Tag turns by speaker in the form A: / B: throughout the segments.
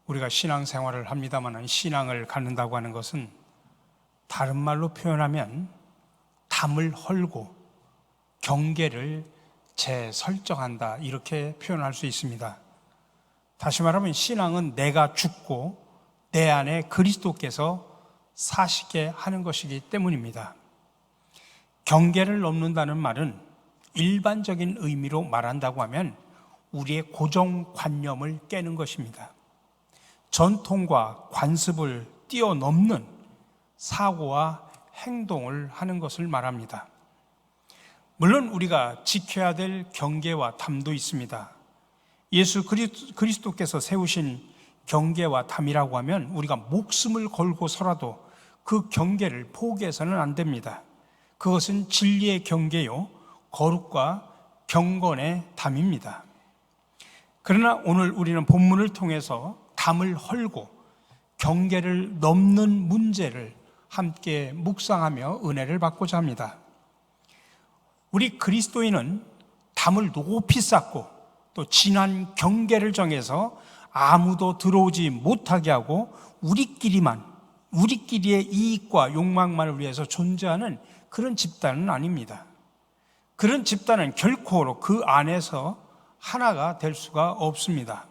A: 우리가 신앙생활을 합니다만 신앙을 갖는다고 하는 것은 다른 말로 표현하면 담을 헐고 경계를 재설정한다, 이렇게 표현할 수 있습니다. 다시 말하면 신앙은 내가 죽고 내 안에 그리스도께서 사시게 하는 것이기 때문입니다. 경계를 넘는다는 말은 일반적인 의미로 말한다고 하면 우리의 고정관념을 깨는 것입니다. 전통과 관습을 뛰어넘는 사고와 행동을 하는 것을 말합니다. 물론 우리가 지켜야 될 경계와 담도 있습니다. 예수 그리스도께서 세우신 경계와 담이라고 하면 우리가 목숨을 걸고서라도 그 경계를 포기해서는 안 됩니다. 그것은 진리의 경계요, 거룩과 경건의 담입니다. 그러나 오늘 우리는 본문을 통해서 담을 헐고 경계를 넘는 문제를 함께 묵상하며 은혜를 받고자 합니다. 우리 그리스도인은 담을 높이 쌓고 또 진한 경계를 정해서 아무도 들어오지 못하게 하고 우리끼리의 이익과 욕망만을 위해서 존재하는 그런 집단은 아닙니다. 그런 집단은 결코 그 안에서 하나가 될 수가 없습니다.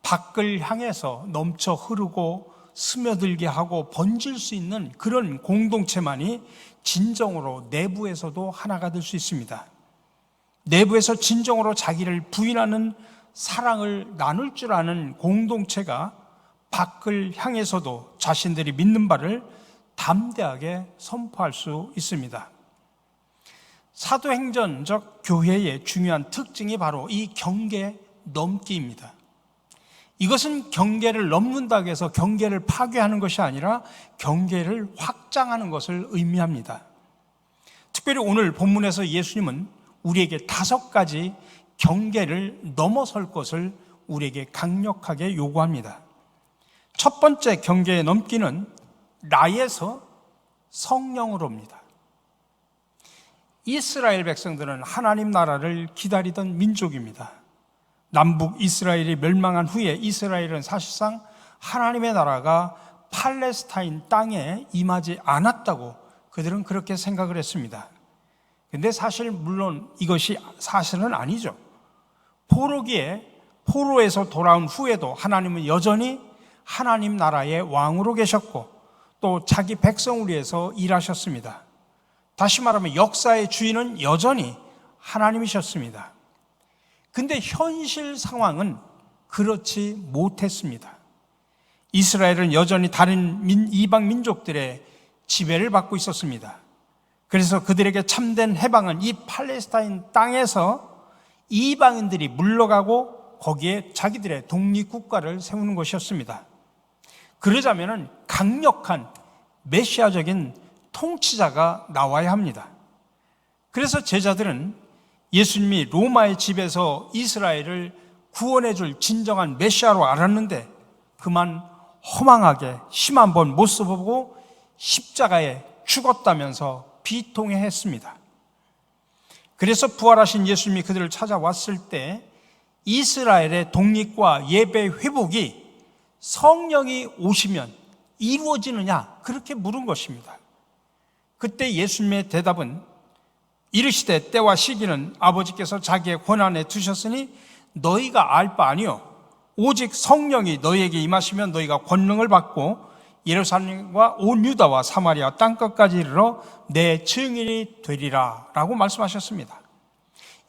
A: 밖을 향해서 넘쳐 흐르고 스며들게 하고 번질 수 있는 그런 공동체만이 진정으로 내부에서도 하나가 될 수 있습니다. 내부에서 진정으로 자기를 부인하는 사랑을 나눌 줄 아는 공동체가 밖을 향해서도 자신들이 믿는 바를 담대하게 선포할 수 있습니다. 사도행전적 교회의 중요한 특징이 바로 이 경계 넘기입니다. 이것은 경계를 넘는다고 해서 경계를 파괴하는 것이 아니라 경계를 확장하는 것을 의미합니다. 특별히 오늘 본문에서 예수님은 우리에게 5가지 경계를 넘어설 것을 우리에게 강력하게 요구합니다. 첫 번째 경계의 넘기는 나에서 성령으로입니다. 이스라엘 백성들은 하나님 나라를 기다리던 민족입니다. 남북 이스라엘이 멸망한 후에 이스라엘은 사실상 하나님의 나라가 팔레스타인 땅에 임하지 않았다고 그들은 그렇게 생각을 했습니다. 근데 사실 물론 이것이 사실은 아니죠. 포로에서 돌아온 후에도 하나님은 여전히 하나님 나라의 왕으로 계셨고 또 자기 백성을 위해서 일하셨습니다. 다시 말하면 역사의 주인은 여전히 하나님이셨습니다. 근데 현실 상황은 그렇지 못했습니다. 이스라엘은 여전히 다른 이방 민족들의 지배를 받고 있었습니다. 그래서 그들에게 참된 해방은 이 팔레스타인 땅에서 이방인들이 물러가고 거기에 자기들의 독립국가를 세우는 것이었습니다. 그러자면 강력한 메시아적인 통치자가 나와야 합니다. 그래서 제자들은 예수님이 로마의 집에서 이스라엘을 구원해 줄 진정한 메시아로 알았는데 그만 허망하게 심한 번 모습을 보고 십자가에 죽었다면서 비통해했습니다. 그래서 부활하신 예수님이 그들을 찾아왔을 때 이스라엘의 독립과 예배 회복이 성령이 오시면 이루어지느냐, 그렇게 물은 것입니다. 그때 예수님의 대답은 이르시되 때와 시기는 아버지께서 자기의 권한에 두셨으니 너희가 알 바 아니요 오직 성령이 너희에게 임하시면 너희가 권능을 받고 예루살렘과 온 유다와 사마리아 땅끝까지 이르러 내 증인이 되리라 라고 말씀하셨습니다.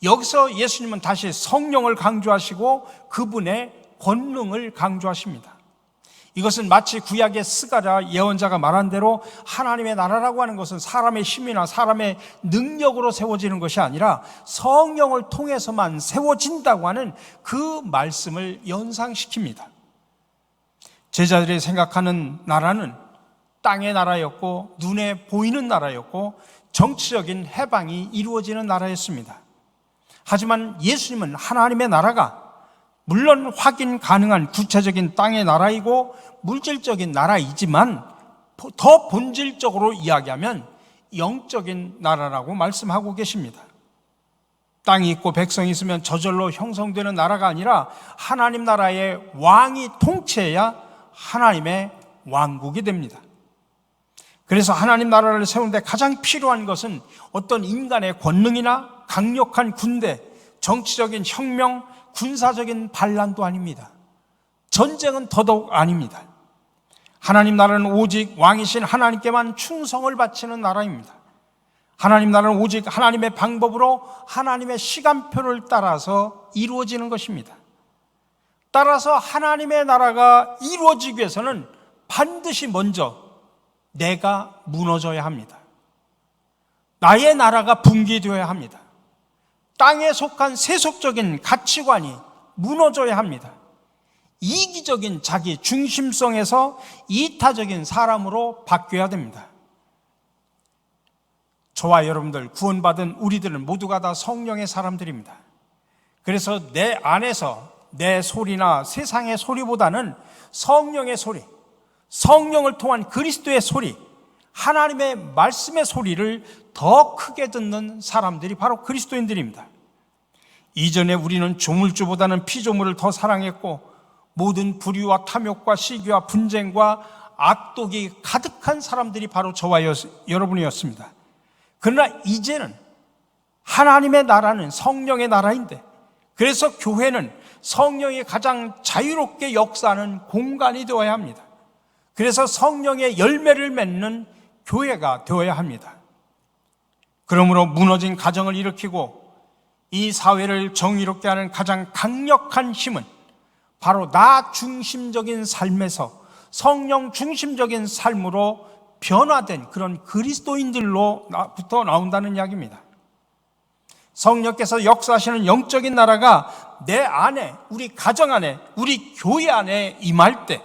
A: 여기서 예수님은 다시 성령을 강조하시고 그분의 권능을 강조하십니다. 이것은 마치 구약의 스가랴 예언자가 말한 대로 하나님의 나라라고 하는 것은 사람의 힘이나 사람의 능력으로 세워지는 것이 아니라 성령을 통해서만 세워진다고 하는 그 말씀을 연상시킵니다. 제자들이 생각하는 나라는 땅의 나라였고 눈에 보이는 나라였고 정치적인 해방이 이루어지는 나라였습니다. 하지만 예수님은 하나님의 나라가 물론 확인 가능한 구체적인 땅의 나라이고 물질적인 나라이지만 더 본질적으로 이야기하면 영적인 나라라고 말씀하고 계십니다. 땅이 있고 백성이 있으면 저절로 형성되는 나라가 아니라 하나님 나라의 왕이 통치해야 하나님의 왕국이 됩니다. 그래서 하나님 나라를 세우는데 가장 필요한 것은 어떤 인간의 권능이나 강력한 군대, 정치적인 혁명, 군사적인 반란도 아닙니다. 전쟁은 더더욱 아닙니다. 하나님 나라는 오직 왕이신 하나님께만 충성을 바치는 나라입니다. 하나님 나라는 오직 하나님의 방법으로 하나님의 시간표를 따라서 이루어지는 것입니다. 따라서 하나님의 나라가 이루어지기 위해서는 반드시 먼저 내가 무너져야 합니다. 나의 나라가 붕괴되어야 합니다. 땅에 속한 세속적인 가치관이 무너져야 합니다. 이기적인 자기 중심성에서 이타적인 사람으로 바뀌어야 됩니다. 저와 여러분들, 구원받은 우리들은 모두가 다 성령의 사람들입니다. 그래서 내 안에서 내 소리나 세상의 소리보다는 성령의 소리, 성령을 통한 그리스도의 소리, 하나님의 말씀의 소리를 더 크게 듣는 사람들이 바로 그리스도인들입니다. 이전에 우리는 조물주보다는 피조물을 더 사랑했고 모든 불의와 탐욕과 시기와 분쟁과 악독이 가득한 사람들이 바로 저와 여러분이었습니다. 그러나 이제는 하나님의 나라는 성령의 나라인데, 그래서 교회는 성령이 가장 자유롭게 역사하는 공간이 되어야 합니다. 그래서 성령의 열매를 맺는 교회가 되어야 합니다. 그러므로 무너진 가정을 일으키고 이 사회를 정의롭게 하는 가장 강력한 힘은 바로 나 중심적인 삶에서 성령 중심적인 삶으로 변화된 그런 그리스도인들로부터 나온다는 이야기입니다. 성령께서 역사하시는 영적인 나라가 내 안에, 우리 가정 안에, 우리 교회 안에 임할 때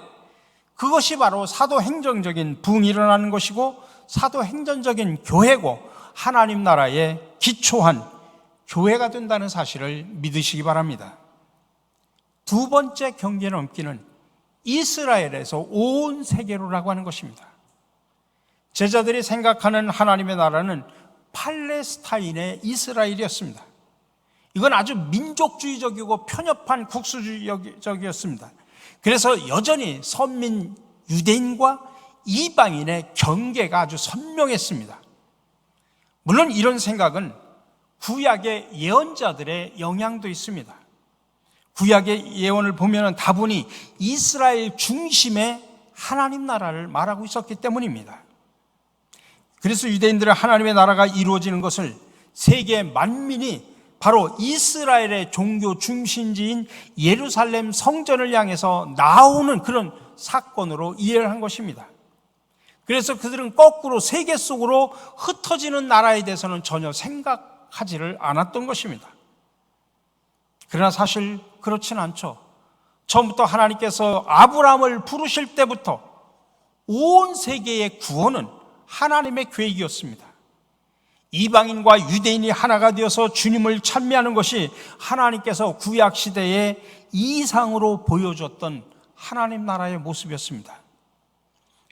A: 그것이 바로 사도행정적인 부흥이 일어나는 것이고 사도행전적인 교회고 하나님 나라의 기초한 교회가 된다는 사실을 믿으시기 바랍니다. 두 번째 경계 넘기는 이스라엘에서 온 세계로라고 하는 것입니다. 제자들이 생각하는 하나님의 나라는 팔레스타인의 이스라엘이었습니다. 이건 아주 민족주의적이고 편협한 국수주의적이었습니다. 그래서 여전히 선민 유대인과 이방인의 경계가 아주 선명했습니다. 물론 이런 생각은 구약의 예언자들의 영향도 있습니다. 구약의 예언을 보면 다분히 이스라엘 중심의 하나님 나라를 말하고 있었기 때문입니다. 그래서 유대인들의 하나님의 나라가 이루어지는 것을 세계 만민이 바로 이스라엘의 종교 중심지인 예루살렘 성전을 향해서 나오는 그런 사건으로 이해를 한 것입니다. 그래서 그들은 거꾸로 세계 속으로 흩어지는 나라에 대해서는 전혀 생각하지를 않았던 것입니다. 그러나 사실 그렇지는 않죠. 처음부터 하나님께서 아브라함을 부르실 때부터 온 세계의 구원은 하나님의 계획이었습니다. 이방인과 유대인이 하나가 되어서 주님을 찬미하는 것이 하나님께서 구약 시대에 이상으로 보여줬던 하나님 나라의 모습이었습니다.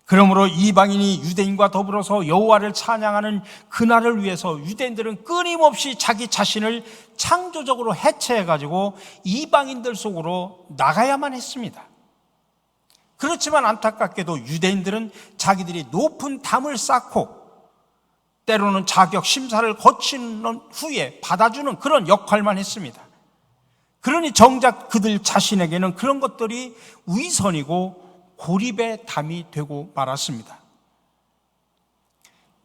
A: 그러므로 이방인이 유대인과 더불어서 여호와를 찬양하는 그날을 위해서 유대인들은 끊임없이 자기 자신을 창조적으로 해체해가지고 이방인들 속으로 나가야만 했습니다. 그렇지만 안타깝게도 유대인들은 자기들이 높은 담을 쌓고 때로는 자격 심사를 거친 후에 받아주는 그런 역할만 했습니다. 그러니 정작 그들 자신에게는 그런 것들이 위선이고 고립의 담이 되고 말았습니다.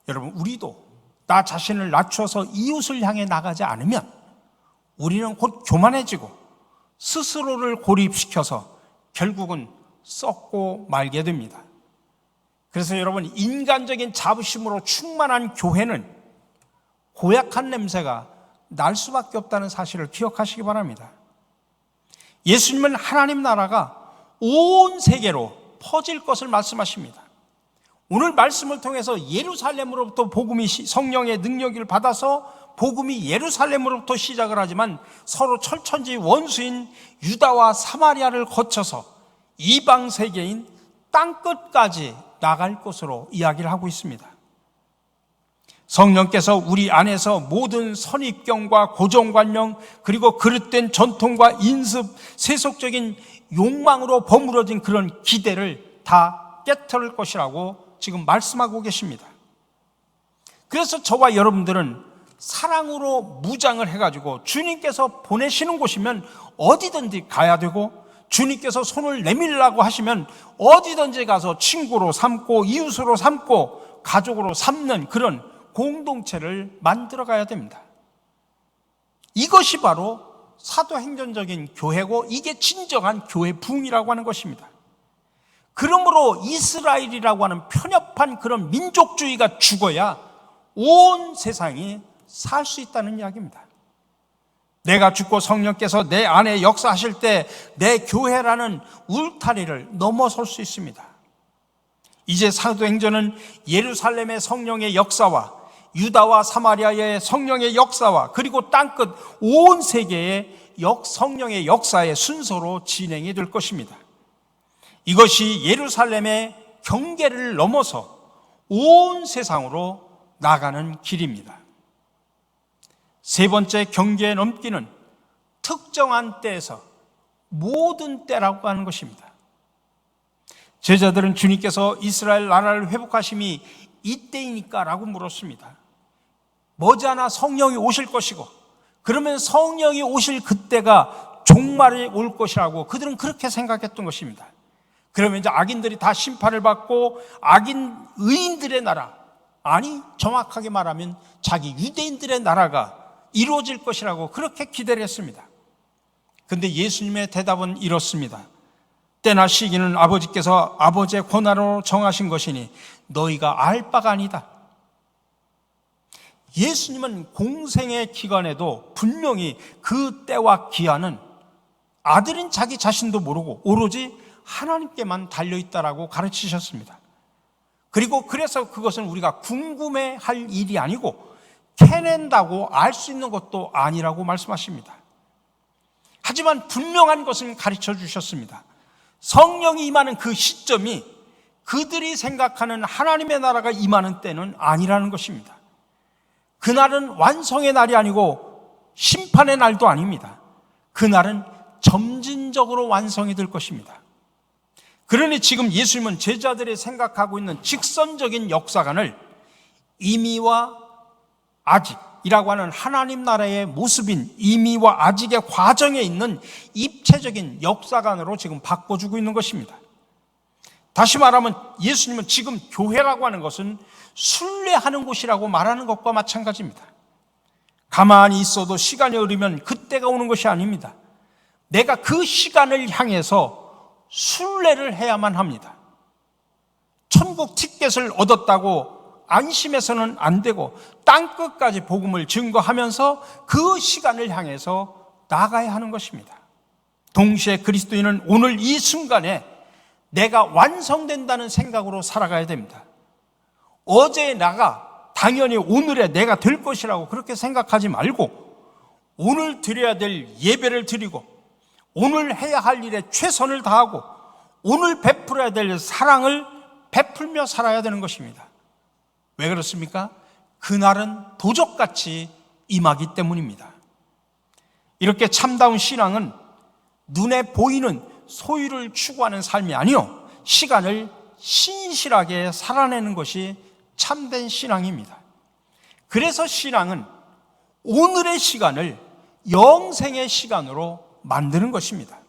A: 여러분, 우리도 나 자신을 낮춰서 이웃을 향해 나가지 않으면 우리는 곧 교만해지고 스스로를 고립시켜서 결국은 썩고 말게 됩니다. 그래서 여러분, 인간적인 자부심으로 충만한 교회는 고약한 냄새가 날 수밖에 없다는 사실을 기억하시기 바랍니다. 예수님은 하나님 나라가 온 세계로 퍼질 것을 말씀하십니다. 오늘 말씀을 통해서 예루살렘으로부터 복음이 성령의 능력을 받아서 복음이 예루살렘으로부터 시작을 하지만 서로 철천지 원수인 유다와 사마리아를 거쳐서 이방 세계인 땅끝까지 나갈 것으로 이야기를 하고 있습니다. 성령께서 우리 안에서 모든 선입견과 고정관념, 그리고 그릇된 전통과 인습, 세속적인 욕망으로 버무러진 그런 기대를 다 깨트릴 것이라고 지금 말씀하고 계십니다. 그래서 저와 여러분들은 사랑으로 무장을 해가지고 주님께서 보내시는 곳이면 어디든지 가야 되고, 주님께서 손을 내밀라고 하시면 어디든지 가서 친구로 삼고 이웃으로 삼고 가족으로 삼는 그런 공동체를 만들어 가야 됩니다. 이것이 바로 사도행전적인 교회고, 이게 진정한 교회 부흥이라고 하는 것입니다. 그러므로 이스라엘이라고 하는 편협한 그런 민족주의가 죽어야 온 세상이 살 수 있다는 이야기입니다. 내가 죽고 성령께서 내 안에 역사하실 때 내 교회라는 울타리를 넘어설 수 있습니다. 이제 사도행전은 예루살렘의 성령의 역사와 유다와 사마리아의 성령의 역사와 그리고 땅끝 온 세계의 성령의 역사의 순서로 진행이 될 것입니다. 이것이 예루살렘의 경계를 넘어서 온 세상으로 나가는 길입니다. 세 번째 경계 넘기는 특정한 때에서 모든 때라고 하는 것입니다. 제자들은 주님께서 이스라엘 나라를 회복하심이 이때이니까 라고 물었습니다. 머지않아 성령이 오실 것이고, 그러면 성령이 오실 그때가 종말이 올 것이라고 그들은 그렇게 생각했던 것입니다. 그러면 이제 악인들이 다 심판을 받고 악인 의인들의 나라, 아니 정확하게 말하면 자기 유대인들의 나라가 이루어질 것이라고 그렇게 기대를 했습니다. 그런데 예수님의 대답은 이렇습니다. 때나 시기는 아버지께서 아버지의 권한으로 정하신 것이니 너희가 알 바가 아니다. 예수님은 공생의 기간에도 분명히 그 때와 기한은 아들인 자기 자신도 모르고 오로지 하나님께만 달려있다라고 가르치셨습니다. 그리고 그래서 그것은 우리가 궁금해할 일이 아니고 캐낸다고 알 수 있는 것도 아니라고 말씀하십니다. 하지만 분명한 것은 가르쳐 주셨습니다. 성령이 임하는 그 시점이 그들이 생각하는 하나님의 나라가 임하는 때는 아니라는 것입니다. 그날은 완성의 날이 아니고 심판의 날도 아닙니다. 그날은 점진적으로 완성이 될 것입니다. 그러니 지금 예수님은 제자들이 생각하고 있는 직선적인 역사관을 이미와 아직이라고 하는 하나님 나라의 모습인 이미와 아직의 과정에 있는 입체적인 역사관으로 지금 바꿔주고 있는 것입니다. 다시 말하면 예수님은 지금 교회라고 하는 것은 순례하는 곳이라고 말하는 것과 마찬가지입니다. 가만히 있어도 시간이 흐르면 그때가 오는 것이 아닙니다. 내가 그 시간을 향해서 순례를 해야만 합니다. 천국 티켓을 얻었다고 안심해서는 안 되고 땅끝까지 복음을 증거하면서 그 시간을 향해서 나가야 하는 것입니다. 동시에 그리스도인은 오늘 이 순간에 내가 완성된다는 생각으로 살아가야 됩니다. 어제의 나가 당연히 오늘의 내가 될 것이라고 그렇게 생각하지 말고 오늘 드려야 될 예배를 드리고 오늘 해야 할 일에 최선을 다하고 오늘 베풀어야 될 사랑을 베풀며 살아야 되는 것입니다. 왜 그렇습니까? 그날은 도적같이 임하기 때문입니다. 이렇게 참다운 신앙은 눈에 보이는 소유를 추구하는 삶이 아니요 시간을 신실하게 살아내는 것이 참된 신앙입니다. 그래서 신앙은 오늘의 시간을 영생의 시간으로 만드는 것입니다.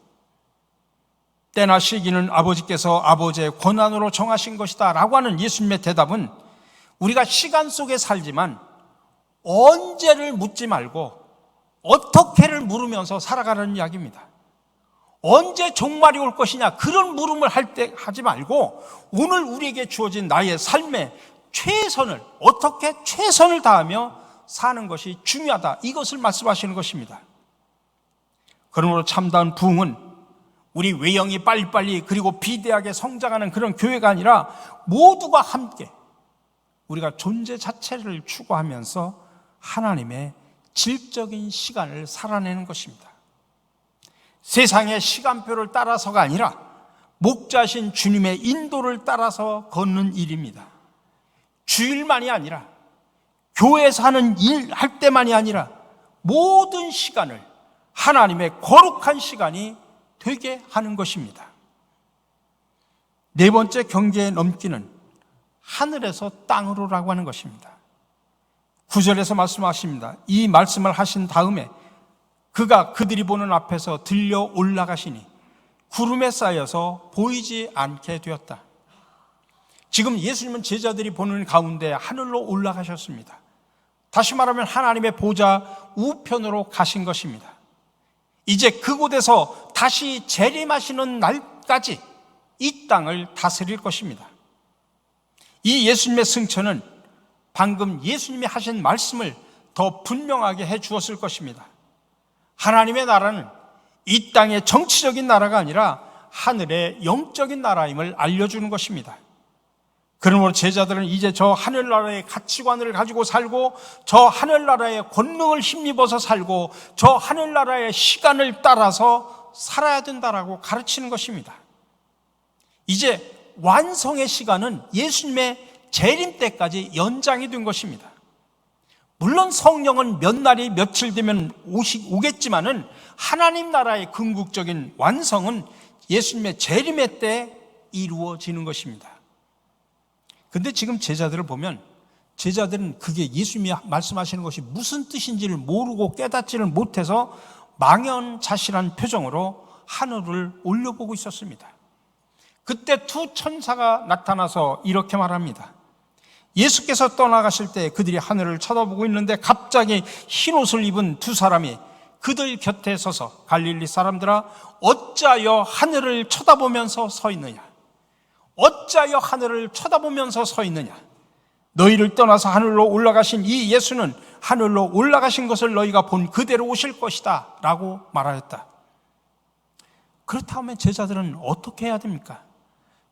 A: 때나 시기는 아버지께서 아버지의 권한으로 정하신 것이다 라고 하는 예수님의 대답은 우리가 시간 속에 살지만 언제를 묻지 말고 어떻게를 물으면서 살아가라는 이야기입니다. 언제 종말이 올 것이냐 그런 물음을 하지 말고 오늘 우리에게 주어진 나의 삶에 최선을 어떻게 최선을 다하며 사는 것이 중요하다, 이것을 말씀하시는 것입니다. 그러므로 참다운 부흥은 우리 외형이 빨리빨리 그리고 비대하게 성장하는 그런 교회가 아니라 모두가 함께 우리가 존재 자체를 추구하면서 하나님의 질적인 시간을 살아내는 것입니다. 세상의 시간표를 따라서가 아니라 목자신 주님의 인도를 따라서 걷는 일입니다. 주일만이 아니라 교회에서 하는 일 할 때만이 아니라 모든 시간을 하나님의 거룩한 시간이 되게 하는 것입니다. 네 번째 경계의 넘기는 하늘에서 땅으로라고 하는 것입니다. 9절에서 말씀하십니다. 이 말씀을 하신 다음에 그가 그들이 보는 앞에서 들려 올라가시니 구름에 쌓여서 보이지 않게 되었다. 지금 예수님은 제자들이 보는 가운데 하늘로 올라가셨습니다. 다시 말하면 하나님의 보좌 우편으로 가신 것입니다. 이제 그곳에서 다시 재림하시는 날까지 이 땅을 다스릴 것입니다. 이 예수님의 승천은 방금 예수님이 하신 말씀을 더 분명하게 해 주었을 것입니다. 하나님의 나라는 이 땅의 정치적인 나라가 아니라 하늘의 영적인 나라임을 알려주는 것입니다. 그러므로 제자들은 이제 저 하늘나라의 가치관을 가지고 살고 저 하늘나라의 권능을 힘입어서 살고 저 하늘나라의 시간을 따라서 살아야 된다라고 가르치는 것입니다. 이제 완성의 시간은 예수님의 재림 때까지 연장이 된 것입니다. 물론 성령은 몇 날이 며칠 되면 오겠지만은 하나님 나라의 궁극적인 완성은 예수님의 재림의 때 이루어지는 것입니다. 근데 지금 제자들을 보면 제자들은 그게 예수님이 말씀하시는 것이 무슨 뜻인지를 모르고 깨닫지를 못해서 망연자실한 표정으로 하늘을 올려보고 있었습니다. 그때 두 천사가 나타나서 이렇게 말합니다. 예수께서 떠나가실 때 그들이 하늘을 쳐다보고 있는데 갑자기 흰옷을 입은 두 사람이 그들 곁에 서서 갈릴리 사람들아 어찌하여 하늘을 쳐다보면서 서 있느냐? 어찌하여 하늘을 쳐다보면서 서 있느냐? 너희를 떠나서 하늘로 올라가신 이 예수는 하늘로 올라가신 것을 너희가 본 그대로 오실 것이다 라고 말하였다. 그렇다면 제자들은 어떻게 해야 됩니까?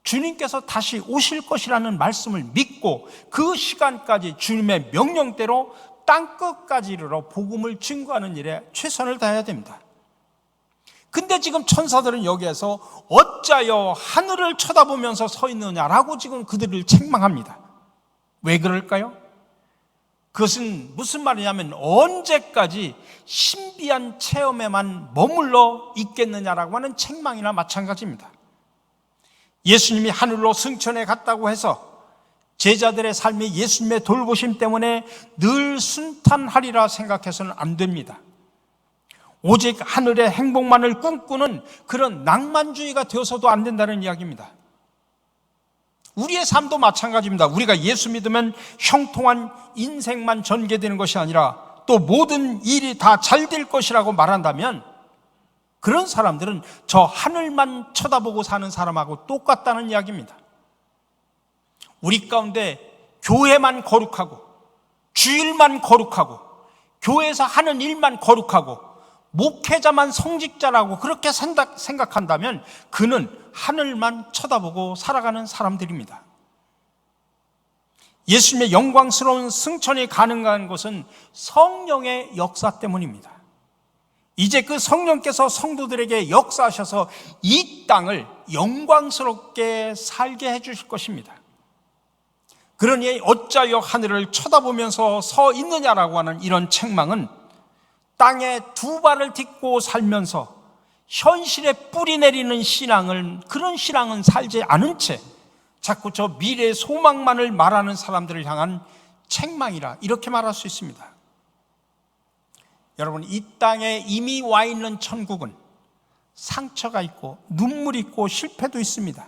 A: 주님께서 다시 오실 것이라는 말씀을 믿고 그 시간까지 주님의 명령대로 땅끝까지 이르러 복음을 증거하는 일에 최선을 다해야 됩니다. 근데 지금 천사들은 여기에서 어찌하여 하늘을 쳐다보면서 서 있느냐라고 지금 그들을 책망합니다. 왜 그럴까요? 그것은 무슨 말이냐면 언제까지 신비한 체험에만 머물러 있겠느냐라고 하는 책망이나 마찬가지입니다. 예수님이 하늘로 승천해 갔다고 해서 제자들의 삶이 예수님의 돌보심 때문에 늘 순탄하리라 생각해서는 안 됩니다. 오직 하늘의 행복만을 꿈꾸는 그런 낭만주의가 되어서도 안 된다는 이야기입니다. 우리의 삶도 마찬가지입니다. 우리가 예수 믿으면 형통한 인생만 전개되는 것이 아니라 또 모든 일이 다 잘 될 것이라고 말한다면 그런 사람들은 저 하늘만 쳐다보고 사는 사람하고 똑같다는 이야기입니다. 우리 가운데 교회만 거룩하고 주일만 거룩하고 교회에서 하는 일만 거룩하고 목회자만 성직자라고 그렇게 생각한다면 그는 하늘만 쳐다보고 살아가는 사람들입니다. 예수님의 영광스러운 승천이 가능한 것은 성령의 역사 때문입니다. 이제 그 성령께서 성도들에게 역사하셔서 이 땅을 영광스럽게 살게 해주실 것입니다. 그러니 어찌하여 하늘을 쳐다보면서 서 있느냐라고 하는 이런 책망은 땅에 두 발을 딛고 살면서 현실에 뿌리 내리는 그런 신앙은 살지 않은 채 자꾸 저 미래의 소망만을 말하는 사람들을 향한 책망이라 이렇게 말할 수 있습니다. 여러분, 이 땅에 이미 와 있는 천국은 상처가 있고 눈물이 있고 실패도 있습니다.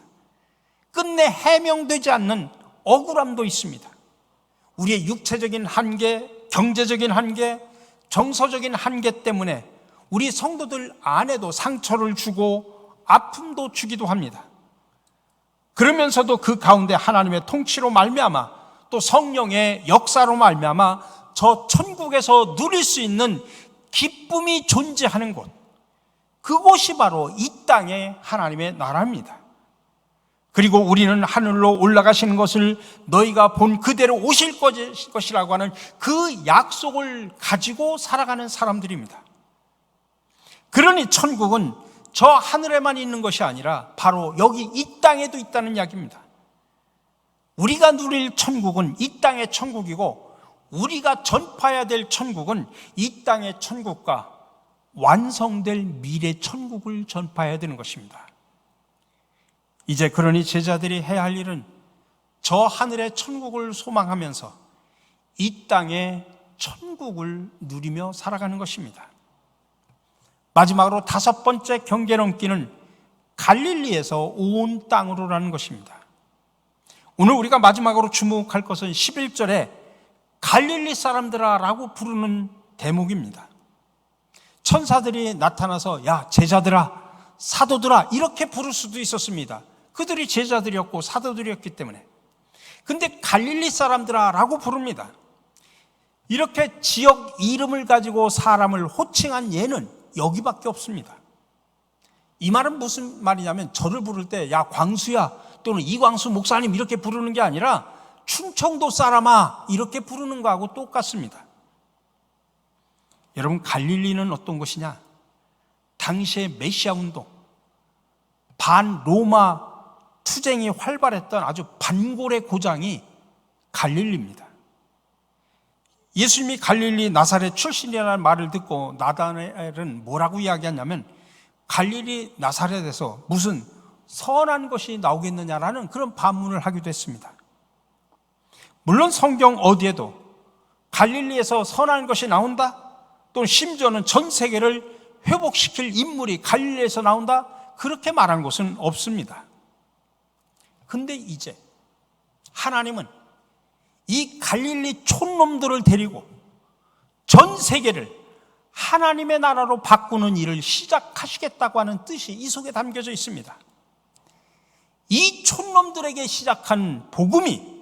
A: 끝내 해명되지 않는 억울함도 있습니다. 우리의 육체적인 한계, 경제적인 한계, 정서적인 한계 때문에 우리 성도들 안에도 상처를 주고 아픔도 주기도 합니다. 그러면서도 그 가운데 하나님의 통치로 말미암아 또 성령의 역사로 말미암아 저 천국에서 누릴 수 있는 기쁨이 존재하는 곳, 그곳이 바로 이 땅의 하나님의 나라입니다. 그리고 우리는 하늘로 올라가시는 것을 너희가 본 그대로 오실 것이라고 하는 그 약속을 가지고 살아가는 사람들입니다. 그러니 천국은 저 하늘에만 있는 것이 아니라 바로 여기 이 땅에도 있다는 이야기입니다. 우리가 누릴 천국은 이 땅의 천국이고 우리가 전파해야 될 천국은 이 땅의 천국과 완성될 미래 천국을 전파해야 되는 것입니다. 이제 그러니 제자들이 해야 할 일은 저 하늘의 천국을 소망하면서 이 땅의 천국을 누리며 살아가는 것입니다. 마지막으로 5번째 경계 넘기는 갈릴리에서 온 땅으로라는 것입니다. 오늘 우리가 마지막으로 주목할 것은 11절에 갈릴리 사람들아 라고 부르는 대목입니다. 천사들이 나타나서 야 제자들아 사도들아 이렇게 부를 수도 있었습니다. 그들이 제자들이었고 사도들이었기 때문에. 근데 갈릴리 사람들아 라고 부릅니다. 이렇게 지역 이름을 가지고 사람을 호칭한 예는 여기밖에 없습니다. 이 말은 무슨 말이냐면 저를 부를 때 야 광수야 또는 이광수 목사님 이렇게 부르는 게 아니라 충청도 사람아 이렇게 부르는 거하고 똑같습니다. 여러분 갈릴리는 어떤 곳이냐? 당시의 메시아 운동, 반 로마 투쟁이 활발했던 아주 반골의 고장이 갈릴리입니다. 예수님이 갈릴리 나사렛 출신이라는 말을 듣고 나다나엘은 뭐라고 이야기하냐면 갈릴리 나사렛에서 무슨 선한 것이 나오겠느냐라는 그런 반문을 하기도 했습니다. 물론 성경 어디에도 갈릴리에서 선한 것이 나온다 또는 심지어는 전 세계를 회복시킬 인물이 갈릴리에서 나온다 그렇게 말한 것은 없습니다. 근데 이제 하나님은 이 갈릴리 촌놈들을 데리고 전 세계를 하나님의 나라로 바꾸는 일을 시작하시겠다고 하는 뜻이 이 속에 담겨져 있습니다. 이 촌놈들에게 시작한 복음이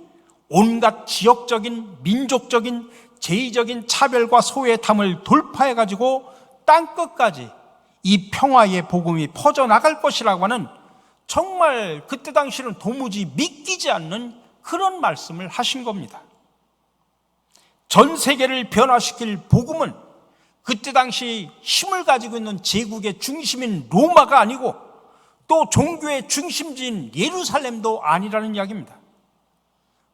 A: 온갖 지역적인, 민족적인, 제의적인 차별과 소외탐을 돌파해가지고 땅끝까지 이 평화의 복음이 퍼져나갈 것이라고 하는 정말 그때 당시는 도무지 믿기지 않는 그런 말씀을 하신 겁니다. 전 세계를 변화시킬 복음은 그때 당시 힘을 가지고 있는 제국의 중심인 로마가 아니고 또 종교의 중심지인 예루살렘도 아니라는 이야기입니다.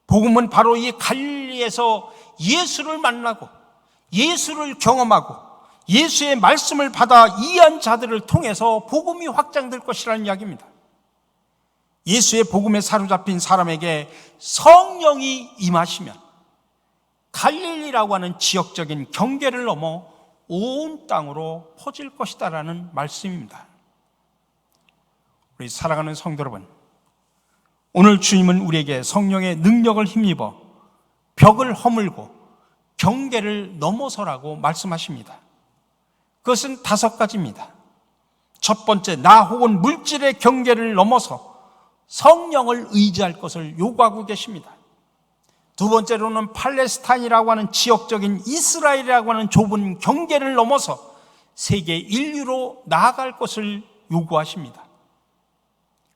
A: 복음은 바로 이 갈릴리에서 예수를 만나고 예수를 경험하고 예수의 말씀을 받아 이해한 자들을 통해서 복음이 확장될 것이라는 이야기입니다. 예수의 복음에 사로잡힌 사람에게 성령이 임하시면 갈릴리라고 하는 지역적인 경계를 넘어 온 땅으로 퍼질 것이다라는 말씀입니다. 우리 사랑하는 성도 여러분, 오늘 주님은 우리에게 성령의 능력을 힘입어 벽을 허물고 경계를 넘어서라고 말씀하십니다. 그것은 5가지입니다. 첫 번째, 나 혹은 물질의 경계를 넘어서 성령을 의지할 것을 요구하고 계십니다. 두 번째로는 팔레스타인이라고 하는 지역적인 이스라엘이라고 하는 좁은 경계를 넘어서 세계 인류로 나아갈 것을 요구하십니다.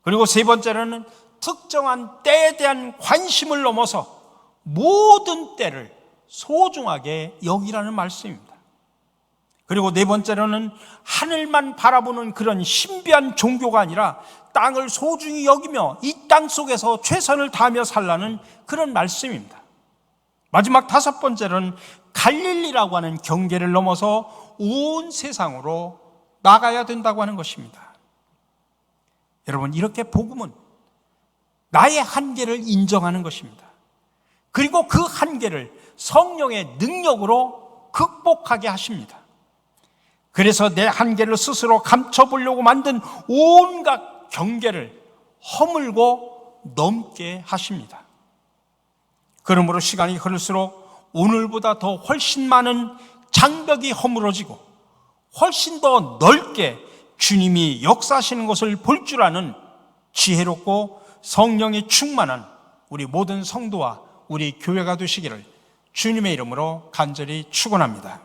A: 그리고 세 번째로는 특정한 때에 대한 관심을 넘어서 모든 때를 소중하게 여기라는 말씀입니다. 그리고 네 번째로는 하늘만 바라보는 그런 신비한 종교가 아니라 땅을 소중히 여기며 이 땅 속에서 최선을 다하며 살라는 그런 말씀입니다. 마지막 5번째로는 갈릴리라고 하는 경계를 넘어서 온 세상으로 나가야 된다고 하는 것입니다. 여러분, 이렇게 복음은 나의 한계를 인정하는 것입니다. 그리고 그 한계를 성령의 능력으로 극복하게 하십니다. 그래서 내 한계를 스스로 감춰보려고 만든 온갖 경계를 허물고 넘게 하십니다. 그러므로 시간이 흐를수록 오늘보다 더 훨씬 많은 장벽이 허물어지고 훨씬 더 넓게 주님이 역사하시는 것을 볼 줄 아는 지혜롭고 성령이 충만한 우리 모든 성도와 우리 교회가 되시기를 주님의 이름으로 간절히 축원합니다.